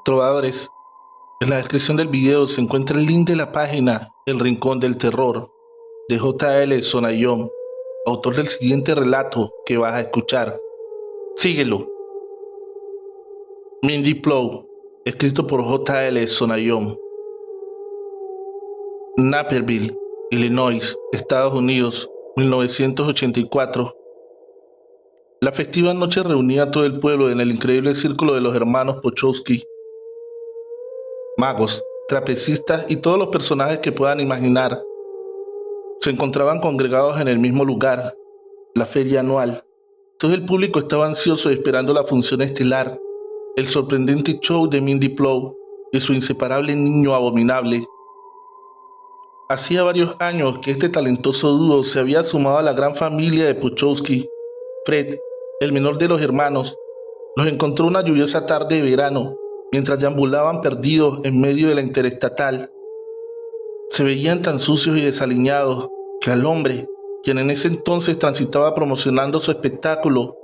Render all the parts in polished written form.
Trovadores, en la descripción del video se encuentra el link de la página El Rincón del Terror de J.L. Sonayón, autor del siguiente relato que vas a escuchar. Síguelo. Mindy Plow, escrito por J.L. Sonayón. Naperville, Illinois, Estados Unidos, 1984. La festiva noche reunía a todo el pueblo en el increíble círculo de los hermanos Pochowski. Magos, trapecistas y todos los personajes que puedan imaginar se encontraban congregados en el mismo lugar, la feria anual. Todo el público estaba ansioso esperando la función estelar, el sorprendente show de Mindy Plow y su inseparable niño abominable. Hacía varios años que este talentoso dúo se había sumado a la gran familia de Pochowski. Fred, el menor de los hermanos, los encontró una lluviosa tarde de verano mientras deambulaban perdidos en medio de la interestatal. Se veían tan sucios y desaliñados que al hombre, quien en ese entonces transitaba promocionando su espectáculo,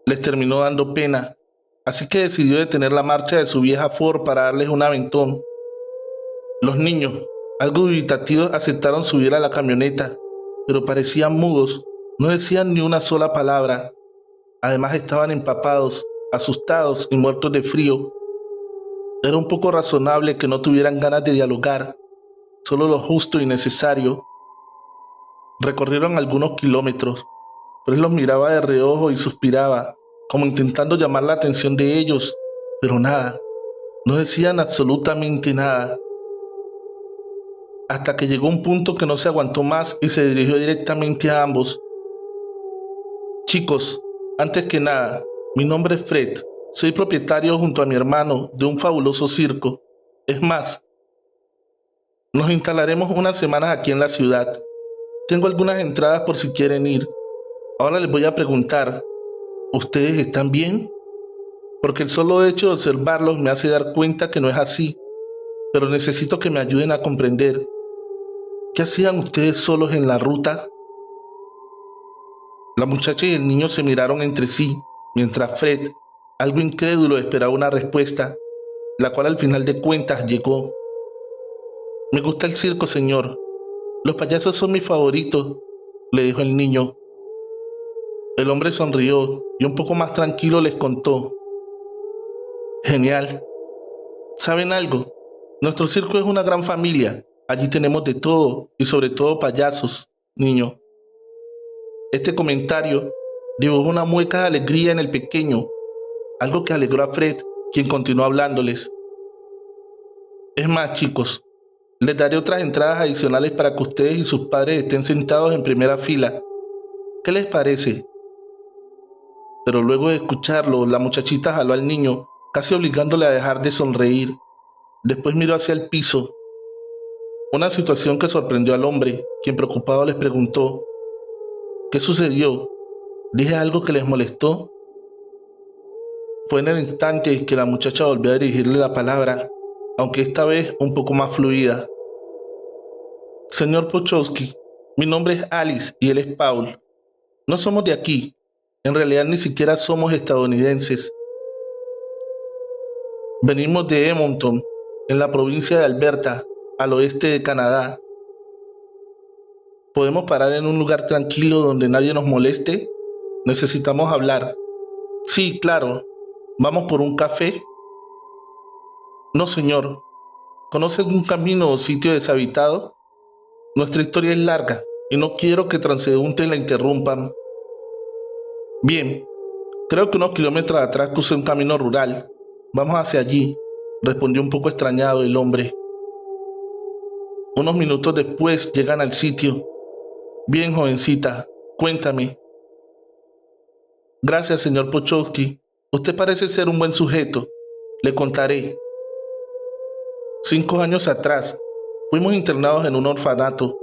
les terminó dando pena, así que decidió detener la marcha de su vieja Ford para darles un aventón. Los niños, algo dubitativos, aceptaron subir a la camioneta, pero parecían mudos, no decían ni una sola palabra. Además estaban empapados, asustados y muertos de frío. Era un poco razonable que no tuvieran ganas de dialogar, solo lo justo y necesario. Recorrieron algunos kilómetros. Fred los miraba de reojo y suspiraba, como intentando llamar la atención de ellos, pero nada, no decían absolutamente nada. Hasta que llegó un punto que no se aguantó más y se dirigió directamente a ambos. Chicos, antes que nada, mi nombre es Fred. Soy propietario junto a mi hermano de un fabuloso circo. Es más, nos instalaremos unas semanas aquí en la ciudad. Tengo algunas entradas por si quieren ir. Ahora les voy a preguntar, ¿ustedes están bien? Porque el solo hecho de observarlos me hace dar cuenta que no es así, pero necesito que me ayuden a comprender. ¿Qué hacían ustedes solos en la ruta? La muchacha y el niño se miraron entre sí, mientras Fred, algo incrédulo, esperaba una respuesta, la cual al final de cuentas llegó. Me gusta el circo, señor. Los payasos son mis favoritos, le dijo el niño. El hombre sonrió y un poco más tranquilo les contó. Genial. ¿Saben algo? Nuestro circo es una gran familia. Allí tenemos de todo y sobre todo payasos, niño. Este comentario dibujó una mueca de alegría en el pequeño, algo que alegró a Fred, quien continuó hablándoles. Es más, chicos, les daré otras entradas adicionales para que ustedes y sus padres estén sentados en primera fila. ¿Qué les parece? Pero luego de escucharlo, la muchachita jaló al niño, casi obligándole a dejar de sonreír. Después miró hacia el piso. Una situación que sorprendió al hombre, quien preocupado les preguntó, ¿qué sucedió? ¿Dije algo que les molestó? Fue en el instante que la muchacha volvió a dirigirle la palabra, aunque esta vez un poco más fluida. Señor Pochowski, mi nombre es Alice y él es Paul. No somos de aquí, en realidad ni siquiera somos estadounidenses. Venimos de Edmonton, en la provincia de Alberta, al oeste de Canadá. ¿Podemos parar en un lugar tranquilo donde nadie nos moleste? Necesitamos hablar. Sí, claro. ¿Vamos por un café? No, señor. ¿Conoce algún camino o sitio deshabitado? Nuestra historia es larga y no quiero que transeúntes la interrumpan. Bien, creo que unos kilómetros atrás crucé un camino rural. Vamos hacia allí, respondió un poco extrañado el hombre. Unos minutos después llegan al sitio. Bien, jovencita, cuéntame. Gracias, señor Pochowski. Usted parece ser un buen sujeto. Le contaré. 5 años atrás, fuimos internados en un orfanato.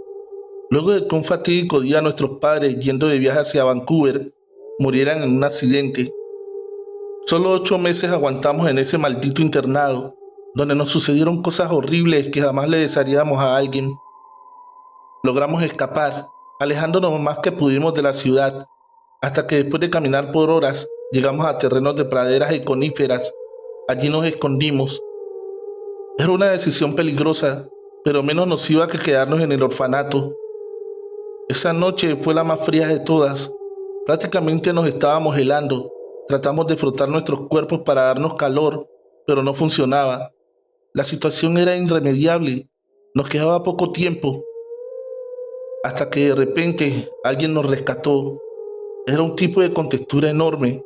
Luego de que un fatídico día nuestros padres, yendo de viaje hacia Vancouver, murieran en un accidente. Solo 8 meses aguantamos en ese maldito internado, donde nos sucedieron cosas horribles que jamás le desearíamos a alguien. Logramos escapar, alejándonos lo más que pudimos de la ciudad, hasta que después de caminar por horas, llegamos a terrenos de praderas y coníferas Allí nos escondimos. Era una decisión peligrosa, pero menos nociva que quedarnos en el orfanato. Esa noche fue la más fría de todas. Prácticamente nos estábamos helando. Tratamos de frotar nuestros cuerpos para darnos calor, pero no funcionaba. La situación era irremediable. Nos quedaba poco tiempo, hasta que de repente alguien nos rescató. Era un tipo de contextura enorme.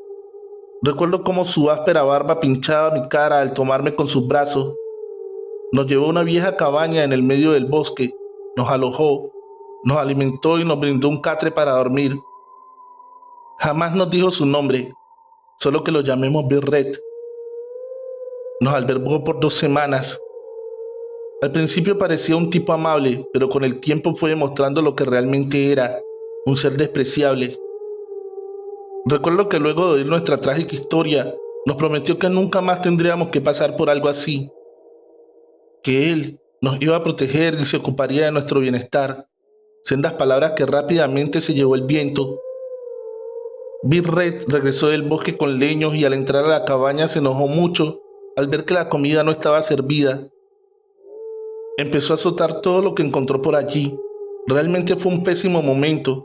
Recuerdo cómo su áspera barba pinchaba mi cara al tomarme con sus brazos. Nos llevó a una vieja cabaña en el medio del bosque, nos alojó, nos alimentó y nos brindó un catre para dormir. Jamás nos dijo su nombre, solo que lo llamemos Big Red. Nos albergó por 2 semanas. Al principio parecía un tipo amable, pero con el tiempo fue demostrando lo que realmente era, un ser despreciable. Recuerdo que luego de oír nuestra trágica historia, nos prometió que nunca más tendríamos que pasar por algo así, que él nos iba a proteger y se ocuparía de nuestro bienestar. Sendas palabras que rápidamente se llevó el viento. Big Red regresó del bosque con leños y al entrar a la cabaña se enojó mucho al ver que la comida no estaba servida. Empezó a azotar todo lo que encontró por allí. Realmente fue un pésimo momento,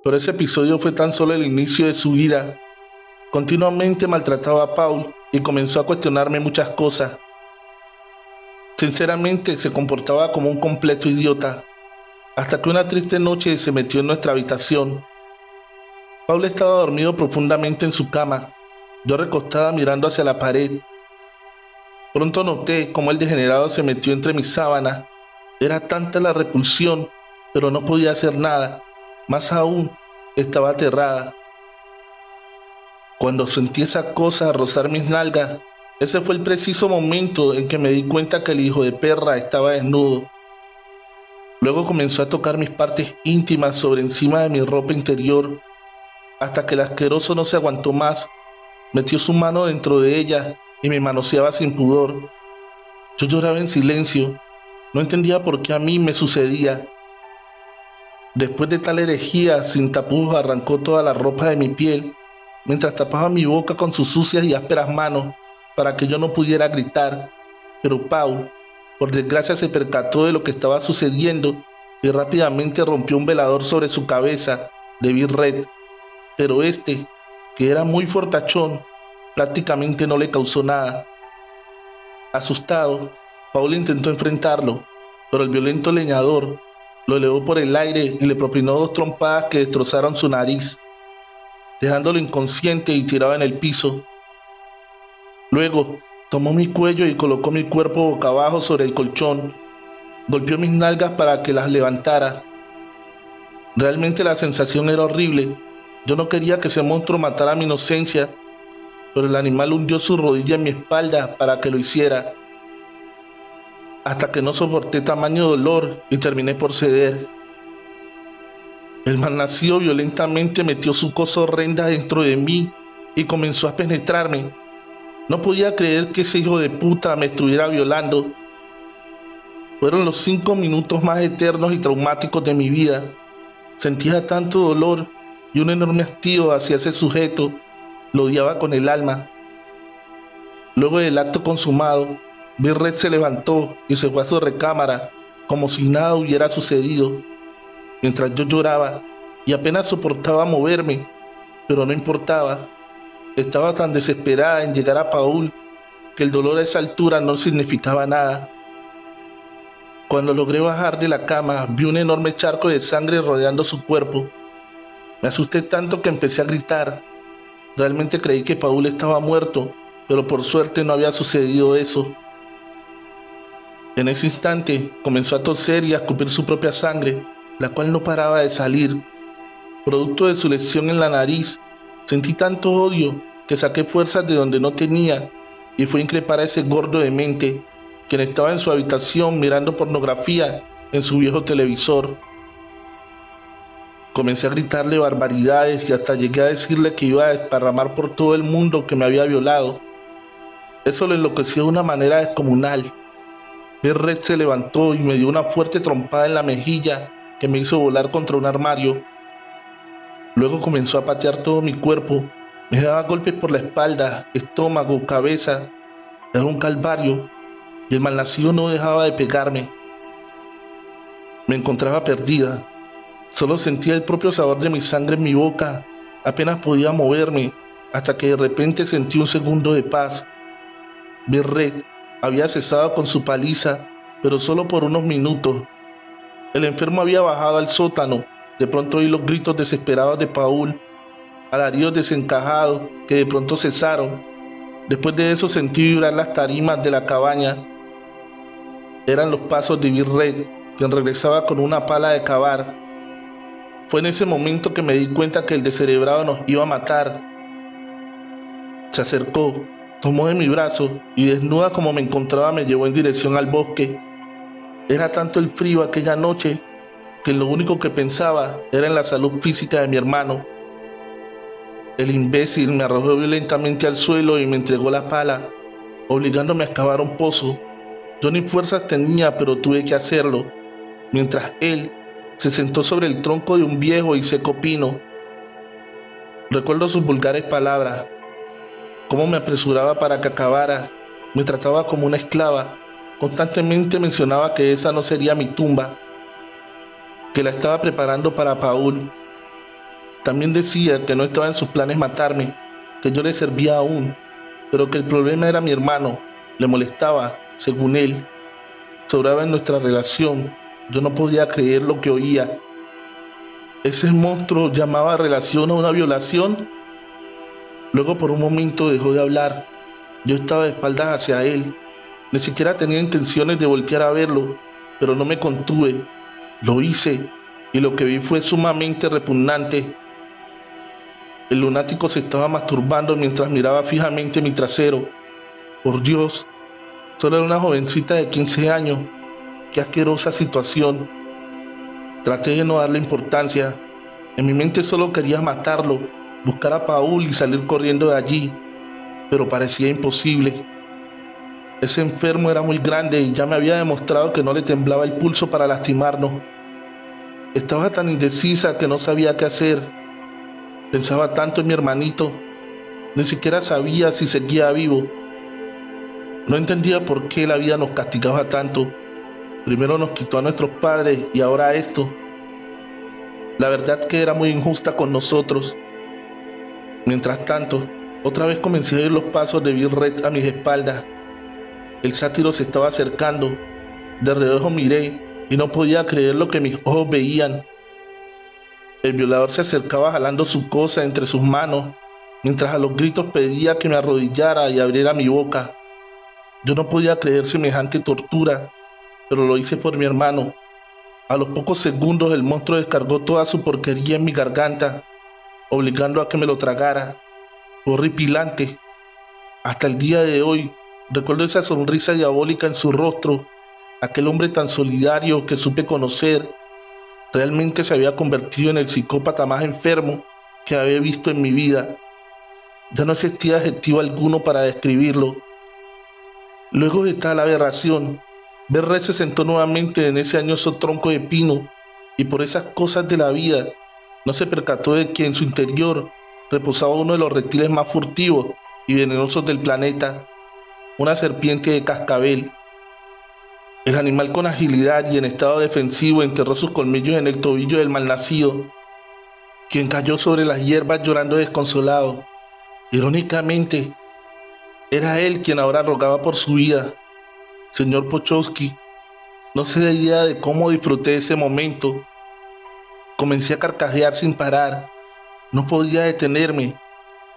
pero ese episodio fue tan solo el inicio de su ira. Continuamente maltrataba a Paul y comenzó a cuestionarme muchas cosas. Sinceramente se comportaba como un completo idiota, hasta que una triste noche se metió en nuestra habitación. Paul estaba dormido profundamente en su cama, yo recostada mirando hacia la pared. Pronto noté cómo el degenerado se metió entre mis sábanas. Era tanta la repulsión, pero no podía hacer nada. Más aún, estaba aterrada. Cuando sentí esa cosa rozar mis nalgas, ese fue el preciso momento en que me di cuenta que el hijo de perra estaba desnudo. Luego comenzó a tocar mis partes íntimas sobre encima de mi ropa interior, hasta que el asqueroso no se aguantó más. Metió su mano dentro de ella y me manoseaba sin pudor. Yo lloraba en silencio. No entendía por qué a mí me sucedía. Después de tal herejía, sin tapujos arrancó toda la ropa de mi piel, mientras tapaba mi boca con sus sucias y ásperas manos, para que yo no pudiera gritar. Pero Paul, por desgracia, se percató de lo que estaba sucediendo y rápidamente rompió un velador sobre su cabeza de Big Red. Pero este, que era muy fortachón, prácticamente no le causó nada. Asustado, Paul intentó enfrentarlo, pero el violento leñador lo elevó por el aire y le propinó 2 trompadas que destrozaron su nariz, dejándolo inconsciente y tirado en el piso. Luego, tomó mi cuello y colocó mi cuerpo boca abajo sobre el colchón. Golpeó mis nalgas para que las levantara. Realmente la sensación era horrible. Yo no quería que ese monstruo matara mi inocencia, pero el animal hundió su rodilla en mi espalda para que lo hiciera, hasta que no soporté tamaño dolor y terminé por ceder. El malnacido violentamente metió su cosa horrenda dentro de mí y comenzó a penetrarme. No podía creer que ese hijo de puta me estuviera violando. Fueron los 5 minutos más eternos y traumáticos de mi vida. Sentía tanto dolor y un enorme hastío hacia ese sujeto. Lo odiaba con el alma. Luego del acto consumado, Big Red se levantó y se fue a su recámara, como si nada hubiera sucedido, mientras yo lloraba y apenas soportaba moverme, pero no importaba. Estaba tan desesperada en llegar a Paul que el dolor a esa altura no significaba nada. Cuando logré bajar de la cama, vi un enorme charco de sangre rodeando su cuerpo. Me asusté tanto que empecé a gritar. Realmente creí que Paul estaba muerto, pero por suerte no había sucedido eso. En ese instante comenzó a toser y a escupir su propia sangre, la cual no paraba de salir. Producto de su lesión en la nariz, sentí tanto odio que saqué fuerzas de donde no tenía y fui a increpar a ese gordo demente, quien estaba en su habitación mirando pornografía en su viejo televisor. Comencé a gritarle barbaridades y hasta llegué a decirle que iba a desparramar por todo el mundo que me había violado. Eso lo enloqueció de una manera descomunal. El Red se levantó y me dio una fuerte trompada en la mejilla que me hizo volar contra un armario. Luego comenzó a patear todo mi cuerpo. Me daba golpes por la espalda, estómago, cabeza. Era un calvario y el malnacido no dejaba de pegarme. Me encontraba perdida. Solo sentía el propio sabor de mi sangre en mi boca. Apenas podía moverme, hasta que de repente sentí un segundo de paz. Bill Red había cesado con su paliza, pero solo por unos minutos. El enfermo había bajado al sótano. De pronto oí los gritos desesperados de Paul, alaridos desencajados que de pronto cesaron. Después de eso sentí vibrar las tarimas de la cabaña. Eran los pasos de Bill Red, quien regresaba con una pala de cavar. Fue en ese momento que me di cuenta que el descerebrado nos iba a matar. Se acercó, tomó de mi brazo y desnuda como me encontraba me llevó en dirección al bosque. Era tanto el frío aquella noche que lo único que pensaba era en la salud física de mi hermano. El imbécil me arrojó violentamente al suelo y me entregó la pala, obligándome a excavar un pozo. Yo ni fuerzas tenía, pero tuve que hacerlo, mientras él se sentó sobre el tronco de un viejo y seco pino. Recuerdo sus vulgares palabras, cómo me apresuraba para que acabara, me trataba como una esclava, constantemente mencionaba que esa no sería mi tumba, que la estaba preparando para Paul. También decía que no estaba en sus planes matarme, que yo le servía aún, pero que el problema era mi hermano, le molestaba, según él, sobraba en nuestra relación. Yo no podía creer lo que oía. Ese monstruo llamaba relación a una violación. Luego por un momento dejó de hablar. Yo estaba de espaldas hacia él. Ni siquiera tenía intenciones de voltear a verlo, pero no me contuve. Lo hice, y lo que vi fue sumamente repugnante. El lunático se estaba masturbando mientras miraba fijamente mi trasero. Por Dios, solo era una jovencita de 15 años. Qué asquerosa situación. Traté de no darle importancia. En mi mente solo quería matarlo, buscar a Paul y salir corriendo de allí, pero parecía imposible. Ese enfermo era muy grande y ya me había demostrado que no le temblaba el pulso para lastimarnos. Estaba tan indecisa que no sabía qué hacer. Pensaba tanto en mi hermanito. Ni siquiera sabía si seguía vivo. No entendía por qué la vida nos castigaba tanto. Primero nos quitó a nuestros padres y ahora esto. La verdad que era muy injusta con nosotros. Mientras tanto, otra vez comencé a oír los pasos de Bill Red a mis espaldas. El sátiro se estaba acercando. De reojo miré y no podía creer lo que mis ojos veían. El violador se acercaba jalando su cosa entre sus manos, mientras a los gritos pedía que me arrodillara y abriera mi boca. Yo no podía creer semejante tortura, pero lo hice por mi hermano. A los pocos segundos el monstruo descargó toda su porquería en mi garganta, obligando a que me lo tragara. Fue horripilante. Hasta el día de hoy recuerdo esa sonrisa diabólica en su rostro, aquel hombre tan solidario que supe conocer. Realmente se había convertido en el psicópata más enfermo que había visto en mi vida. Ya no existía adjetivo alguno para describirlo. Luego de tal aberración, Berret se sentó nuevamente en ese añoso tronco de pino y por esas cosas de la vida no se percató de que en su interior reposaba uno de los reptiles más furtivos y venenosos del planeta, una serpiente de cascabel. El animal con agilidad y en estado defensivo enterró sus colmillos en el tobillo del malnacido, quien cayó sobre las hierbas llorando desconsolado. Irónicamente, era él quien ahora rogaba por su vida. Señor Pochowski, no se da idea de cómo disfruté ese momento. Comencé a carcajear sin parar. No podía detenerme.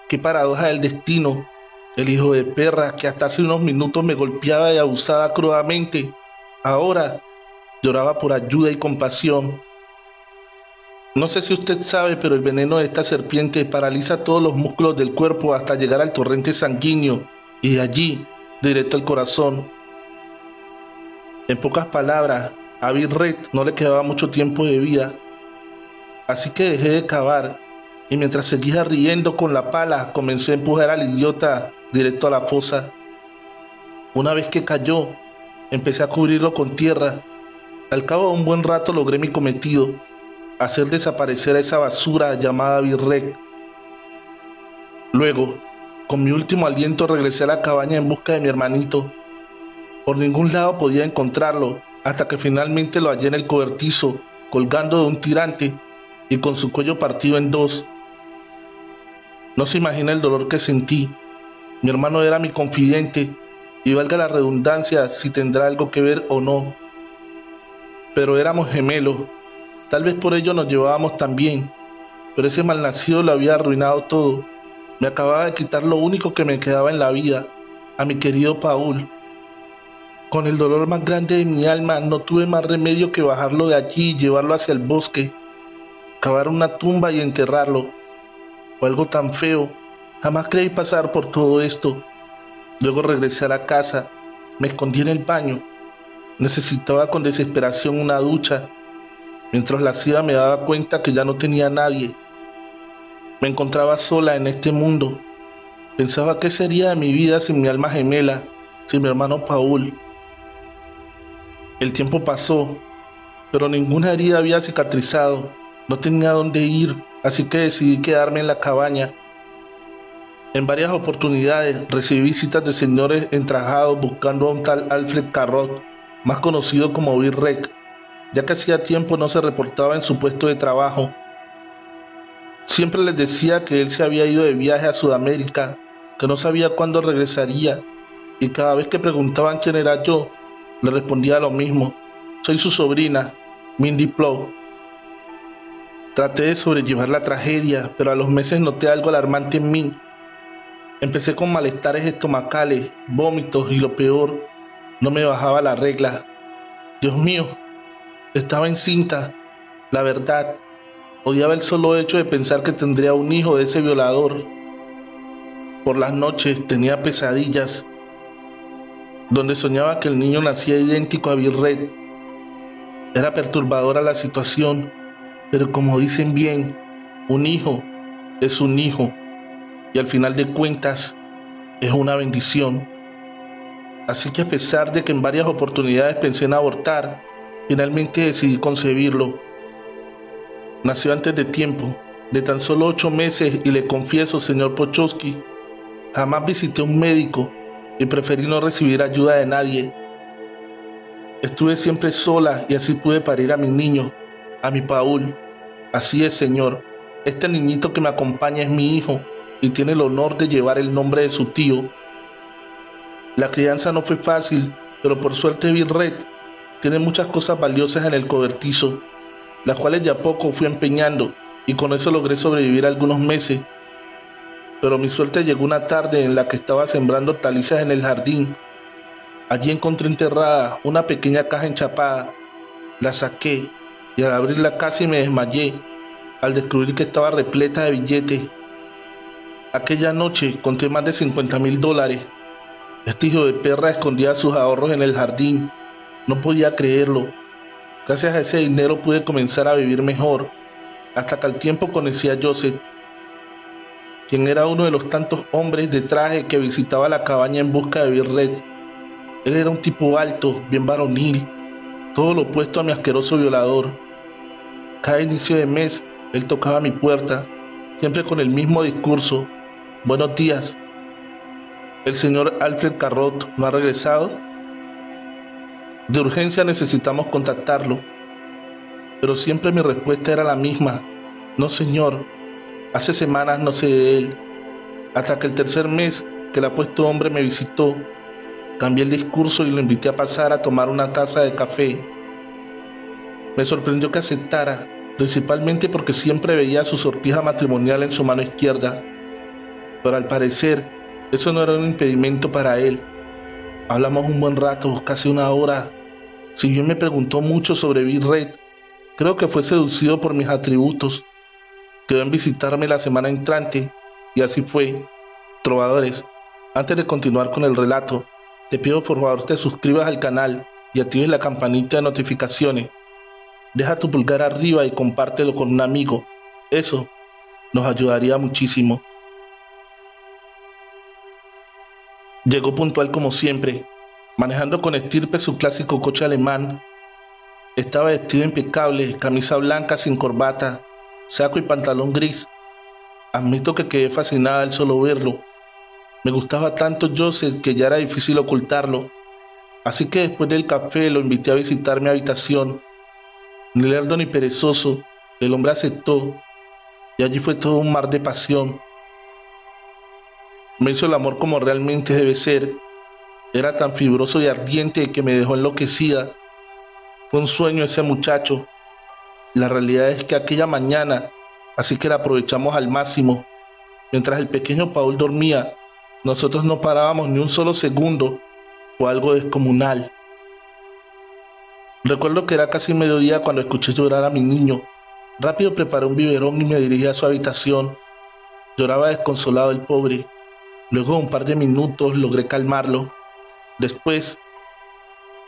Qué paradoja del destino. El hijo de perra que hasta hace unos minutos me golpeaba y abusaba crudamente, ahora lloraba por ayuda y compasión. No sé si usted sabe, pero el veneno de esta serpiente paraliza todos los músculos del cuerpo hasta llegar al torrente sanguíneo y de allí directo al corazón. En pocas palabras, a Bill Red no le quedaba mucho tiempo de vida, así que dejé de cavar y mientras seguía riendo con la pala comencé a empujar al idiota directo a la fosa. Una vez que cayó, empecé a cubrirlo con tierra. Al cabo de un buen rato logré mi cometido, hacer desaparecer a esa basura llamada Bill Red. Luego, Con mi último aliento regresé a la cabaña en busca de mi hermanito. Por ningún lado podía encontrarlo, hasta que finalmente lo hallé en el cobertizo, colgando de un tirante y con su cuello partido en dos. No se imagina el dolor que sentí. Mi hermano era mi confidente, y valga la redundancia si tendrá algo que ver o no. Pero éramos gemelos, tal vez por ello nos llevábamos tan bien, pero ese malnacido lo había arruinado todo. Me acababa de quitar lo único que me quedaba en la vida, a mi querido Paul. Con el dolor más grande de mi alma, no tuve más remedio que bajarlo de allí y llevarlo hacia el bosque, cavar una tumba y enterrarlo. Fue algo tan feo, jamás creí pasar por todo esto. Luego regresé a la casa, me escondí en el baño. Necesitaba con desesperación una ducha. Mientras la hacía me daba cuenta que ya no tenía a nadie. Me encontraba sola en este mundo. Pensaba qué sería de mi vida sin mi alma gemela, sin mi hermano Paul. El tiempo pasó, pero ninguna herida había cicatrizado. No tenía dónde ir, así que decidí quedarme en la cabaña. En varias oportunidades recibí visitas de señores entrajados buscando a un tal Alfred Carrot, más conocido como Bill Rec, ya que hacía tiempo no se reportaba en su puesto de trabajo. Siempre les decía que él se había ido de viaje a Sudamérica, que no sabía cuándo regresaría, y cada vez que preguntaban quién era yo, le respondía lo mismo: soy su sobrina, Mindy Plow. Traté de sobrellevar la tragedia, pero a los meses noté algo alarmante en mí. Empecé con malestares estomacales, vómitos y lo peor, no me bajaba la regla. Dios mío, estaba encinta. La verdad, odiaba el solo hecho de pensar que tendría un hijo de ese violador. Por las noches tenía pesadillas, donde soñaba que el niño nacía idéntico a Bill Red. Era perturbadora la situación, pero como dicen bien, un hijo es un hijo, y al final de cuentas es una bendición. Así que a pesar de que en varias oportunidades pensé en abortar, finalmente decidí concebirlo. Nació antes de tiempo, de tan solo 8 meses, y le confieso, señor Pochowski, jamás visité a un médico y preferí no recibir ayuda de nadie. Estuve siempre sola y así pude parir a mi niño, a mi Paul. Así es, señor. Este niñito que me acompaña es mi hijo y tiene el honor de llevar el nombre de su tío. La crianza no fue fácil, pero por suerte Bill Red tiene muchas cosas valiosas en el cobertizo, las cuales de a poco fui empeñando, y con eso logré sobrevivir algunos meses. Pero mi suerte llegó una tarde en la que estaba sembrando hortalizas en el jardín. Allí encontré enterrada una pequeña caja enchapada. La saqué y al abrirla casi me desmayé al descubrir que estaba repleta de billetes. Aquella noche conté más de $50,000. Este hijo de perra escondía sus ahorros en el jardín. No podía creerlo. Gracias a ese dinero pude comenzar a vivir mejor, hasta que al tiempo conocí a Joseph, quien era uno de los tantos hombres de traje que visitaba la cabaña en busca de Bill Red. Él era un tipo alto, bien varonil, todo lo opuesto a mi asqueroso violador. Cada inicio de mes, él tocaba mi puerta, siempre con el mismo discurso: buenos días, ¿el señor Alfred Carrot no ha regresado? De urgencia necesitamos contactarlo. Pero siempre mi respuesta era la misma: no, señor, hace semanas no sé de él. Hasta que el tercer mes que el apuesto hombre me visitó, cambié el discurso y lo invité a pasar a tomar una taza de café. Me sorprendió que aceptara, principalmente porque siempre veía su sortija matrimonial en su mano izquierda. Pero al parecer, eso no era un impedimento para él. Hablamos un buen rato, casi una hora. Si bien me preguntó mucho sobre Bill Red, creo que fue seducido por mis atributos. Quedó en visitarme la semana entrante, y así fue. Trovadores, antes de continuar con el relato, te pido por favor te suscribas al canal y actives la campanita de notificaciones. Deja tu pulgar arriba y compártelo con un amigo. Eso nos ayudaría muchísimo. Llegó puntual como siempre, manejando con estirpe su clásico coche alemán. Estaba vestido impecable, camisa blanca sin corbata, saco y pantalón gris. Admito que quedé fascinada al solo verlo. Me gustaba tanto Joseph que ya era difícil ocultarlo, así que después del café lo invité a visitar mi habitación. Ni lerdo ni perezoso, el hombre aceptó, y allí fue todo un mar de pasión. Me hizo el amor como realmente debe ser. Era tan fibroso y ardiente que me dejó enloquecida. Fue un sueño ese muchacho. La realidad es que aquella mañana, así que la aprovechamos al máximo. Mientras el pequeño Paul dormía, nosotros no parábamos ni un solo segundo. Fue algo descomunal. Recuerdo que era casi mediodía cuando escuché llorar a mi niño. Rápido preparé un biberón y me dirigí a su habitación. Lloraba desconsolado el pobre. Luego de un par de minutos logré calmarlo. Después,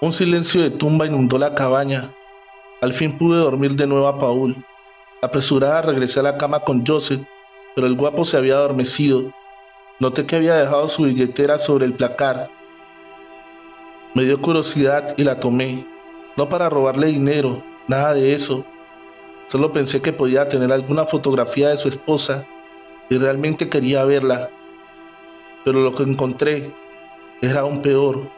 un silencio de tumba inundó la cabaña. Al fin pude dormir de nuevo a Paul. Apresurada regresé a la cama con Joseph, pero el guapo se había adormecido. Noté que había dejado su billetera sobre el placar. Me dio curiosidad y la tomé. No para robarle dinero, nada de eso. Solo pensé que podía tener alguna fotografía de su esposa y realmente quería verla. Pero lo que encontré era aún peor.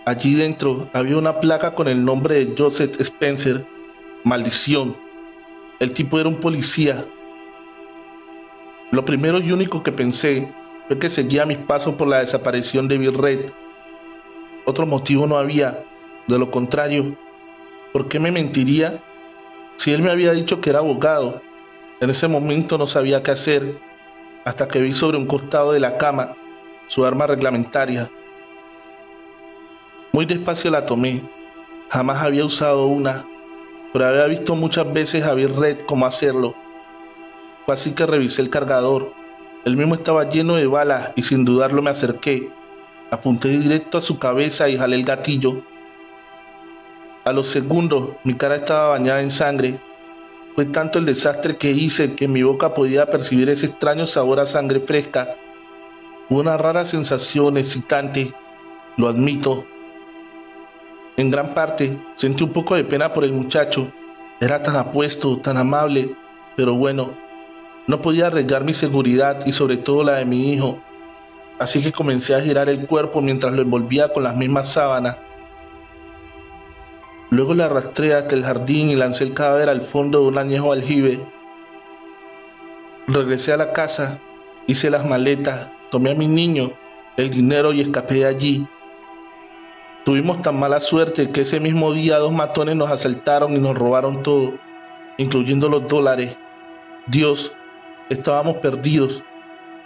Allí dentro había una placa con el nombre de Joseph Spencer. Maldición. El tipo era un policía. Lo primero y único que pensé fue que seguía mis pasos por la desaparición de Bill Red. Otro motivo no había. De lo contrario, ¿por qué me mentiría? Si él me había dicho que era abogado. En ese momento no sabía qué hacer, hasta que vi sobre un costado de la cama su arma reglamentaria. Muy despacio la tomé. Jamás había usado una, pero había visto muchas veces a Bill Red cómo hacerlo. Fue así que revisé el cargador. El mismo estaba lleno de balas y sin dudarlo me acerqué. Apunté directo a su cabeza y jalé el gatillo. A los segundos mi cara estaba bañada en sangre. Fue tanto el desastre que hice que mi boca podía percibir ese extraño sabor a sangre fresca. Una rara sensación excitante, lo admito. En gran parte sentí un poco de pena por el muchacho. Era tan apuesto, tan amable, pero bueno, no podía arriesgar mi seguridad y sobre todo la de mi hijo. Así que comencé a girar el cuerpo mientras lo envolvía con las mismas sábanas. Luego le arrastré hasta el jardín y lancé el cadáver al fondo de un añejo aljibe. Regresé a la casa, hice las maletas, tomé a mi niño, el dinero y escapé de allí. Tuvimos tan mala suerte que ese mismo día 2 matones nos asaltaron y nos robaron todo, incluyendo los dólares. Dios, estábamos perdidos.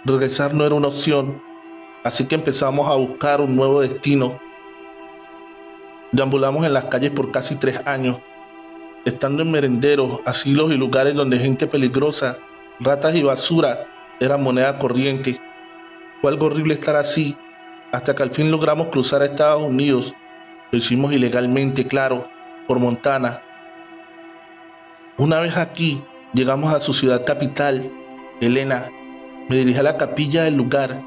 Regresar no era una opción, así que empezamos a buscar un nuevo destino. Deambulamos en las calles por casi 3 años, estando en merenderos, asilos y lugares donde gente peligrosa, ratas y basura eran moneda corriente. Fue algo horrible estar así, hasta que al fin logramos cruzar a Estados Unidos. Lo hicimos ilegalmente, claro, por Montana. Una vez aquí, llegamos a su ciudad capital, Helena. Me dirigí a la capilla del lugar.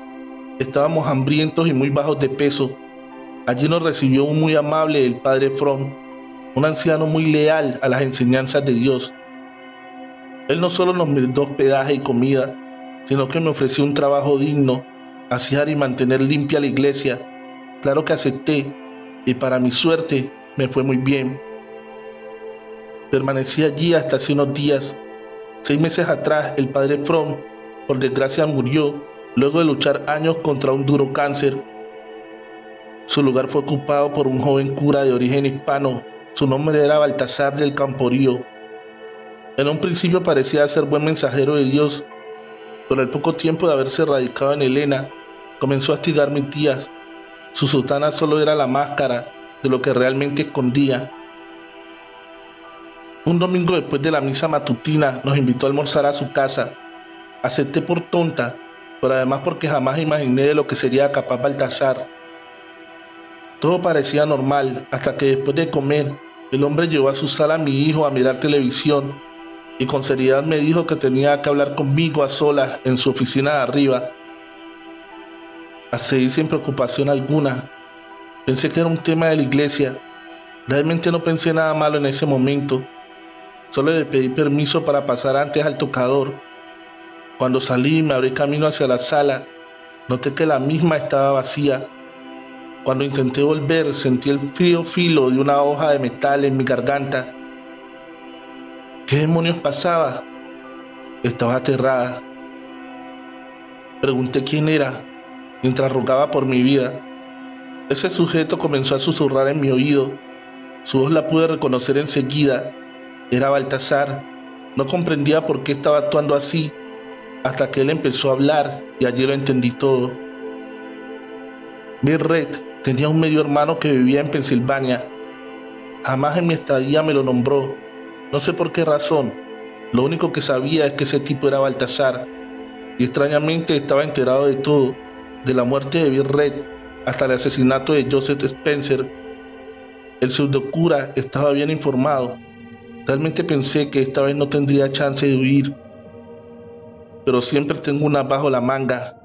Estábamos hambrientos y muy bajos de peso. Allí nos recibió un muy amable el padre Fromm, un anciano muy leal a las enseñanzas de Dios. Él no solo nos brindó hospedaje y comida, sino que me ofreció un trabajo digno, asear y mantener limpia la iglesia. Claro que acepté, y para mi suerte me fue muy bien. Permanecí allí hasta hace unos días. 6 meses atrás el padre Fromm, por desgracia, murió luego de luchar años contra un duro cáncer. Su lugar fue ocupado por un joven cura de origen hispano. Su nombre era Baltasar del Camporío. En un principio parecía ser buen mensajero de Dios, pero al poco tiempo de haberse radicado en Helena, comenzó a hostigar a mis tías. Su sotana solo era la máscara de lo que realmente escondía. Un domingo después de la misa matutina nos invitó a almorzar a su casa. Acepté por tonta, pero además porque jamás imaginé de lo que sería capaz Baltasar. Todo parecía normal, hasta que después de comer, el hombre llevó a su sala a mi hijo a mirar televisión y con seriedad me dijo que tenía que hablar conmigo a solas en su oficina de arriba. Accedí sin preocupación alguna. Pensé que era un tema de la iglesia. Realmente no pensé nada malo en ese momento. Solo le pedí permiso para pasar antes al tocador. Cuando salí me abrí camino hacia la sala Noté que la misma estaba vacía. Cuando intenté volver, sentí el frío filo de una hoja de metal en mi garganta. ¿Qué demonios pasaba? Estaba aterrada. Pregunté quién era, mientras rogaba por mi vida. Ese sujeto comenzó a susurrar en mi oído. Su voz la pude reconocer enseguida. Era Baltasar. No comprendía por qué estaba actuando así, hasta que él empezó a hablar y allí lo entendí todo. Bill Red tenía un medio hermano que vivía en Pensilvania. Jamás en mi estadía me lo nombró. No sé por qué razón. Lo único que sabía es que ese tipo era Baltasar. Y extrañamente estaba enterado de todo, de la muerte de Bill Red hasta el asesinato de Joseph Spencer. El pseudocura estaba bien informado. Realmente pensé que esta vez no tendría chance de huir. Pero siempre tengo una bajo la manga.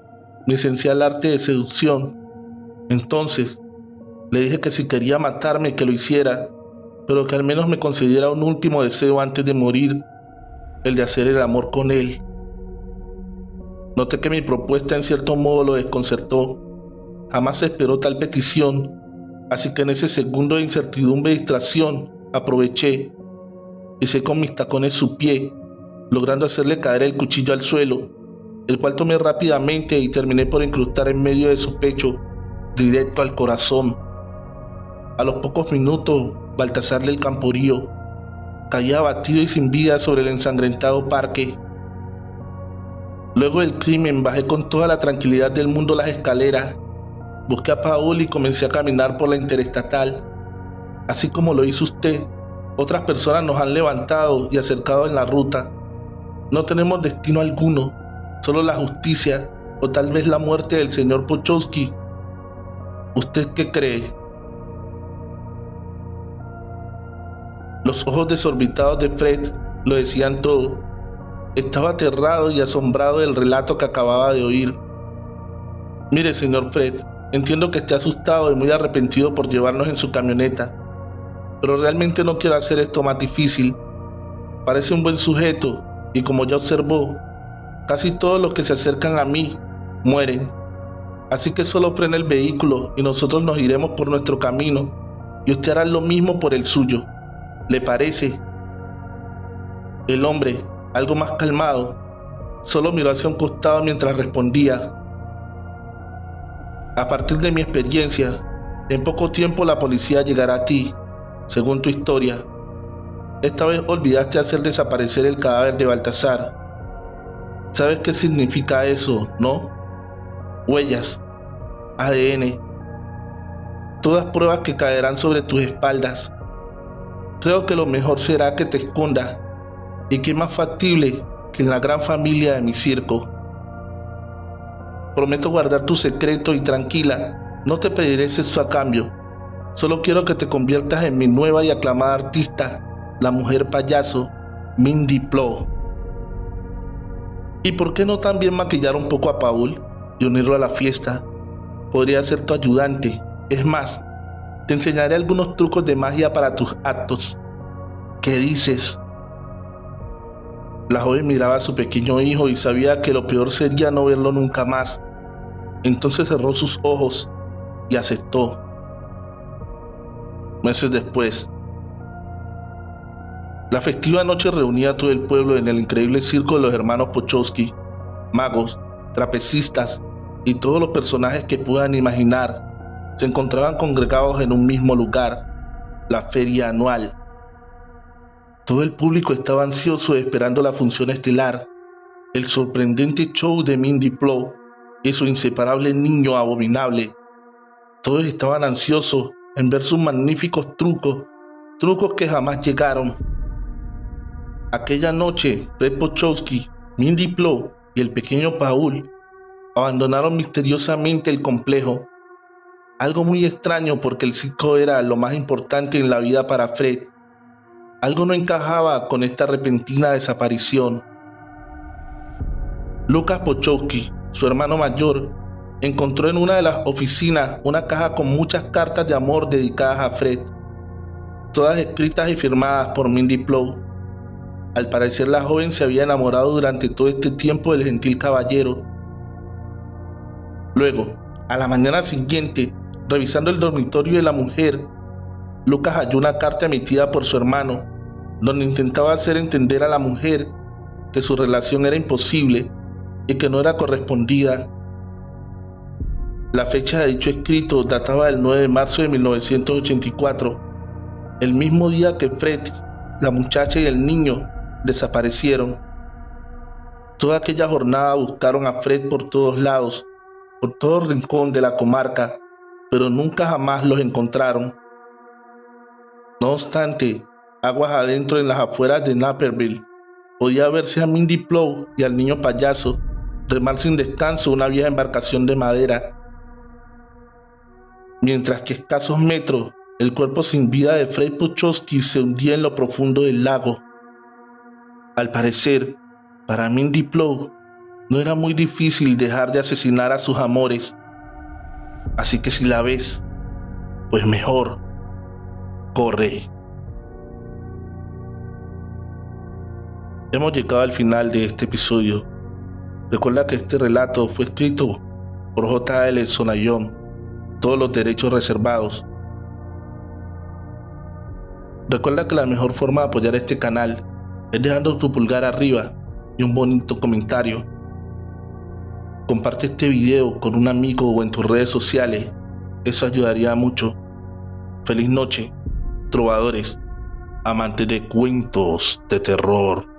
Me licencié al arte de seducción. Entonces, le dije que si quería matarme, que lo hiciera, pero que al menos me concediera un último deseo antes de morir, el de hacer el amor con él. Noté que mi propuesta en cierto modo lo desconcertó. Jamás esperó tal petición, así que en ese segundo de incertidumbre y distracción aproveché. Pisé con mis tacones su pie, logrando hacerle caer el cuchillo al suelo, el cual tomé rápidamente y terminé por incrustar en medio de su pecho, directo al corazón. A los pocos minutos, Baltasar del Camporío caía abatido y sin vida sobre el ensangrentado parque. Luego del crimen bajé con toda la tranquilidad del mundo las escaleras, busqué a Paul y comencé a caminar por la interestatal. Así como lo hizo usted, otras personas nos han levantado y acercado en la ruta. No tenemos destino alguno, solo la justicia o tal vez la muerte del señor Pochowski. ¿Usted qué cree? Los ojos desorbitados de Fred lo decían todo. Estaba aterrado y asombrado del relato que acababa de oír. Mire, señor Fred, entiendo que esté asustado y muy arrepentido por llevarnos en su camioneta, pero realmente no quiero hacer esto más difícil. Parece un buen sujeto y, como ya observó, casi todos los que se acercan a mí mueren. Así que solo frene el vehículo y nosotros nos iremos por nuestro camino y usted hará lo mismo por el suyo. ¿Le parece? El hombre, algo más calmado, solo miró hacia un costado mientras respondía. A partir de mi experiencia, en poco tiempo la policía llegará a ti, según tu historia. Esta vez olvidaste hacer desaparecer el cadáver de Baltasar. ¿Sabes qué significa eso, no? Huellas, ADN, todas pruebas que caerán sobre tus espaldas. Creo que lo mejor será que te escondas, y que es más factible que en la gran familia de mi circo. Prometo guardar tu secreto y tranquila, no te pediré sexo a cambio. Solo quiero que te conviertas en mi nueva y aclamada artista, la mujer payaso, Mindy Plow. ¿Y por qué no también maquillar un poco a Paul y unirlo a la fiesta? Podría ser tu ayudante. Es más, te enseñaré algunos trucos de magia para tus actos. ¿Qué dices? La joven miraba a su pequeño hijo y sabía que lo peor sería no verlo nunca más. Entonces cerró sus ojos y aceptó. Meses después, la festiva noche reunía a todo el pueblo en el increíble circo de los hermanos Pochowski. Magos, trapecistas y todos los personajes que puedan imaginar se encontraban congregados en un mismo lugar, la feria anual. Todo el público estaba ansioso esperando la función estelar, el sorprendente show de Mindy Plow y su inseparable niño abominable. Todos estaban ansiosos en ver sus magníficos trucos que jamás llegaron. Aquella noche, Fred Pochowski, Mindy Plow y el pequeño Paul abandonaron misteriosamente el complejo. Algo muy extraño porque el circo era lo más importante en la vida para Fred. Algo no encajaba con esta repentina desaparición. Lucas Pochowski, su hermano mayor, encontró en una de las oficinas una caja con muchas cartas de amor dedicadas a Fred, todas escritas y firmadas por Mindy Plow. Al parecer la joven se había enamorado durante todo este tiempo del gentil caballero. Luego, a la mañana siguiente, revisando el dormitorio de la mujer, Lucas halló una carta emitida por su hermano, donde intentaba hacer entender a la mujer que su relación era imposible y que no era correspondida. La fecha de dicho escrito databa del 9 de marzo de 1984, el mismo día que Fred, la muchacha y el niño desaparecieron. Toda aquella jornada buscaron a Fred por todos lados, por todo rincón de la comarca, pero nunca jamás los encontraron. No obstante, aguas adentro en las afueras de Naperville, podía verse a Mindy Plow y al niño payaso remar sin descanso una vieja embarcación de madera, mientras que a escasos metros el cuerpo sin vida de Fred Puchowski se hundía en lo profundo del lago. Al parecer, para Mindy Plow no era muy difícil dejar de asesinar a sus amores, así que si la ves, pues mejor, corre. Hemos llegado al final de este episodio. Recuerda que este relato fue escrito por J.L. Sonayón, todos los derechos reservados. Recuerda que la mejor forma de apoyar este canal es dejando tu pulgar arriba y un bonito comentario. Comparte este video con un amigo o en tus redes sociales, eso ayudaría mucho. Feliz noche, trovadores, amantes de cuentos de terror.